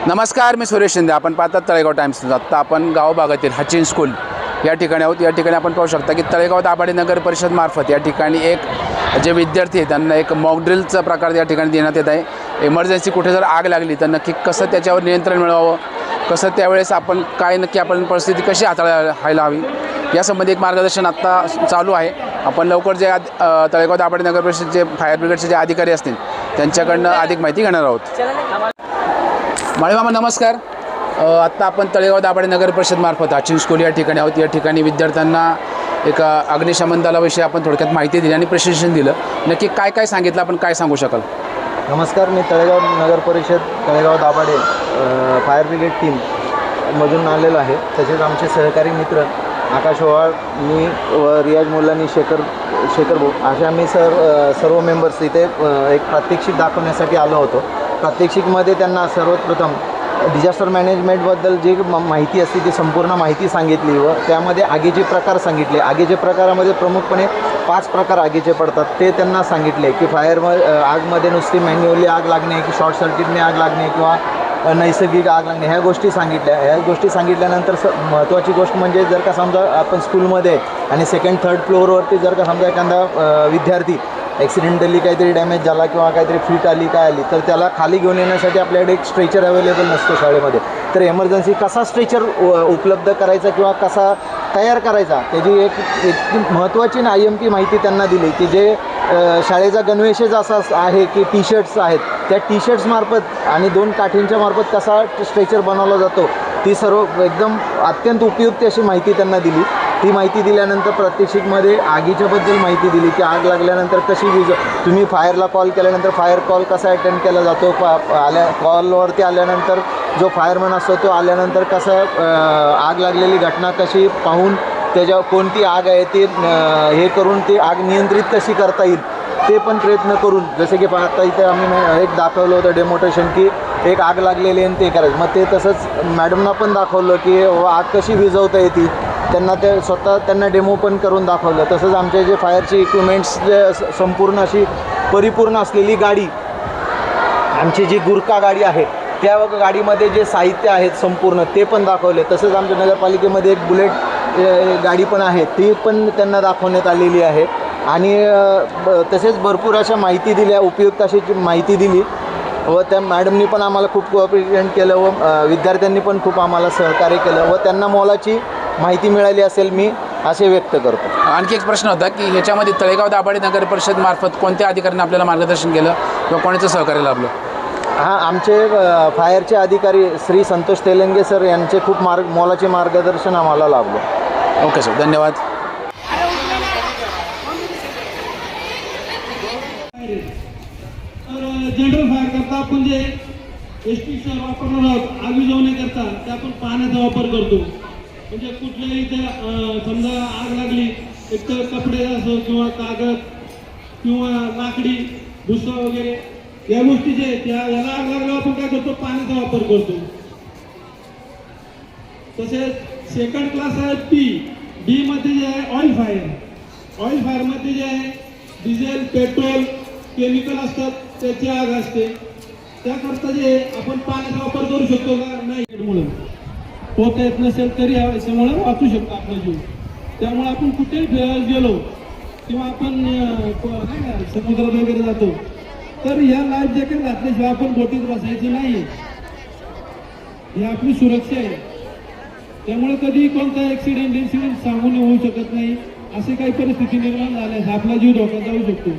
नमस्कार, मी सुरेश शिंदे. आपण पाहतात तळेगाव टाइम्स. आत्ता आपण गावभागातील हाचिन स्कूल या ठिकाणी आहोत. या ठिकाणी आपण पाहू शकता की तळेगाव दाभाडे नगर परिषद मार्फत या ठिकाणी एक जे विद्यार्थी आहेत त्यांना एक मॉक ड्रिलचा प्रकार या ठिकाणी देण्यात येत आहे. इमर्जन्सी कुठे जर आग लागली तर नक्की कसं त्याच्यावर नियंत्रण मिळवावं, कसं त्यावेळेस आपण काय नक्की आपण परिस्थिती कशी हाताळायला हवी यासंबंधी एक मार्गदर्शन आत्ता चालू आहे. आपण लवकर जे तळेगाव दाभाडे नगर परिषदचे फायर ब्रिगेडचे जे अधिकारी असतील त्यांच्याकडनं अधिक माहिती घेणार आहोत. माळीमामा नमस्कार. आत्ता आपण तळेगाव दाभाडे नगर परिषद मार्फत हाचिन स्कूल या ठिकाणी आहोत. या ठिकाणी विद्यार्थ्यांना एक अग्निशमन दलाविषयी आपण थोडक्यात माहिती दिली आणि प्रशिक्षण दिलं. नक्की काय काय सांगितलं, आपण काय सांगू शकाल? नमस्कार, मी तळेगाव नगर परिषद तळेगाव दाभाडे फायर ब्रिगेड टीममधून आलेलो आहे. तसेच आमचे सहकारी मित्र आकाश ओवाळ, मी व रियाज मुल्लानी, शेखर भाऊ असे आम्ही सर्व मेंबर्स इथे एक प्रात्यक्षिक दाखवण्यासाठी आलो होतो. प्रात्यक्षिकमध्ये त्यांना सर्वप्रथम डिझास्टर मॅनेजमेंटबद्दल जी माहिती असते ती संपूर्ण माहिती सांगितली व त्यामध्ये आगीचे प्रकार सांगितले. आगीचे प्रकारामध्ये प्रमुखपणे 5 प्रकार आगीचे पडतात ते त्यांना सांगितले की आगमध्ये नुसती मॅन्युअली आग लागणे, की शॉर्ट सर्किटने आग लागणे किंवा नैसर्गिक आग लागणे, ह्या गोष्टी सांगितल्या. ह्या गोष्टी सांगितल्यानंतर महत्त्वाची गोष्ट म्हणजे जर का समजा आपण स्कूलमध्ये आणि 2nd 3rd फ्लोअरवरती जर का समजा एखादा विद्यार्थी ॲक्सिडेंटली काहीतरी डॅमेज झाला किंवा काहीतरी फिट आली काय आली तर त्याला खाली घेऊन येण्यासाठी आपल्याकडे एक स्ट्रेचर अवेलेबल नसतो शाळेमध्ये. तर इमर्जन्सी कसा स्ट्रेचर उपलब्ध करायचा किंवा कसा तयार करायचा त्याची एक महत्त्वाची IMP माहिती त्यांना दिली की जे शाळेचा गणवेशच असा आहे की टी-शर्ट्स आहेत, त्या टी-शर्ट्समार्फत आणि 2 काठींच्या मार्फत कसा स्ट्रेचर बनवला जातो ती सर्व एकदम अत्यंत उपयुक्त अशी माहिती त्यांना दिली. ती माहिती दिल्यानंतर प्रात्यक्षिकमध्ये आगीच्याबद्दल माहिती दिली की आग लागल्यानंतर कशी तुम्ही फायरला कॉल केल्यानंतर फायर कॉल कसा अटेंड केला जातो, कॉलवरती आल्यानंतर जो फायरमॅन असतो तो आल्यानंतर कसं आग लागलेली घटना कशी पाहून त्याच्या कोणती आग आहे ती हे करून ती आग नियंत्रित कशी करता येईल ते पण प्रयत्न करून, जसे की आता इथे आम्ही एक दाखवलं होतं डेमोन्स्ट्रेशन की एक आग लागलेली आणि ते करायचं. मग ते तसंच मॅडमना पण दाखवलं की आग कशी विझवता येते, त्यांना ते स्वतः त्यांना डेमो पण करून दाखवलं. तसंच आमचे जे फायरचे इक्विपमेंट्स जे संपूर्ण अशी परिपूर्ण असलेली गाडी, आमची जी गुरखा गाडी आहे त्या गाडीमध्ये जे साहित्य आहेत संपूर्ण ते पण दाखवले. तसंच आमच्या नगरपालिकेमध्ये एक बुलेट गाडी पण आहे ती पण त्यांना दाखवण्यात आलेली आहे. आणि तसेच भरपूर अशा माहिती दिल्या, उपयुक्त अशी माहिती दिली व त्या मॅडमनी पण आम्हाला खूप कोऑपरेशन केलं व विद्यार्थ्यांनी पण खूप आम्हाला सहकार्य केलं व त्यांना मोलाची माहिती मिळाली असेल मी असे व्यक्त करतो. आणखी एक प्रश्न होता की ह्याच्यामध्ये तळेगाव दाभाडे नगर परिषद मार्फत कोणत्या अधिकाऱ्यांनी आपल्याला मार्गदर्शन केलं किंवा कोणाचं सहकार्य लाभलं? हां, आमचे फायरचे अधिकारी श्री संतोष तेलंगे सर यांचे खूप मोलाचे मार्गदर्शन आम्हाला लाभलं. ओके सर, धन्यवाद. जनरल फायर करता आपण जे ST वापरणार आहोत आग विझवण्याकरता ते आपण पाण्याचा वापर करतो. म्हणजे कुठल्याही इथे समजा आग लागली एक तर कपडे असो किंवा कागद किंवा लाकडी भुसा वगैरे या गोष्टी जे आहेत याला आग लागल्यावर आपण काय करतो, पाण्याचा वापर करतो. तसेच 2nd क्लास आहे डी मध्ये जे आहे ऑइल फायरमध्ये जे आहे डिझेल, पेट्रोल, केमिकल असतात त्याची आग असते. त्याकरता जे आपण पाण्याचा वापर करू शकतो का? नाही, मुळे पोहता येत नसेल तरी याच्यामुळे वाचू शकतो आपला जीव. त्यामुळे आपण कुठेही फिरायला गेलो किंवा आपण समुद्रात वगैरे जातो तर ह्या लाईफ जॅकेट घातल्याशिवाय आपण बोटीत बसायचं नाही. ही आपली सुरक्षा आहे. त्यामुळे कधी कोणता ॲक्सिडेंट सांगून होऊ शकत नाही. अशी काही परिस्थिती निर्माण झाल्यास आपला जीव धोक्यात जाऊ शकतो.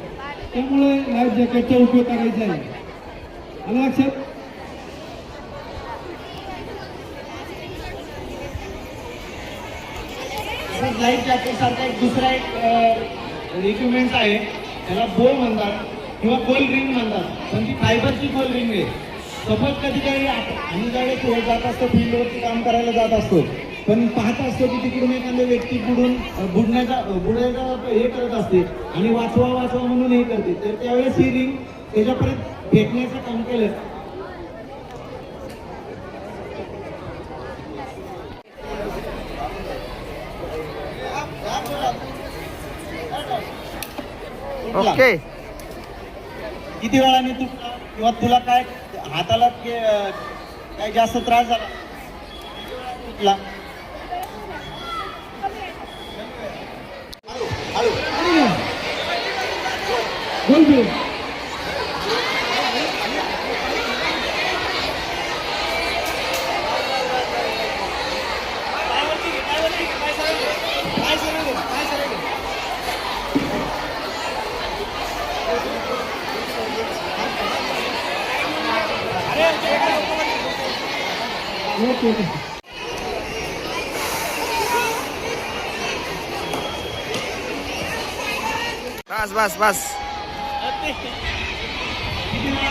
त्यामुळे लाईफ जॅकेटचा उपयोग करायचा आहे. आलं लक्षात? लाईफ जॅकेट सारखा एक दुसरा एक इक्विपमेंट आहे, त्याला बो म्हणतात किंवा गोल रिंग म्हणतात, पण ती फायबरची गोल रिंग आहे. सपोज कधी काही आम्ही ज्यावेळेस जात असतो फील्डवरती काम करायला जात असतो पण पाहत असतो की तिकडून एखाद्या व्यक्ती बुडण्याचा हे करत असते आणि वाचवा म्हणून हे करते, तर त्यावेळेस ही रिंग त्याच्यापर्यंत फेकण्याचं काम केलं. ओके, किती वेळाने तुला किंवा तुला काय हाताला काय जास्त त्रास झाला कुठला गोल फिरू. ओके. बस बस बस. किती वेळा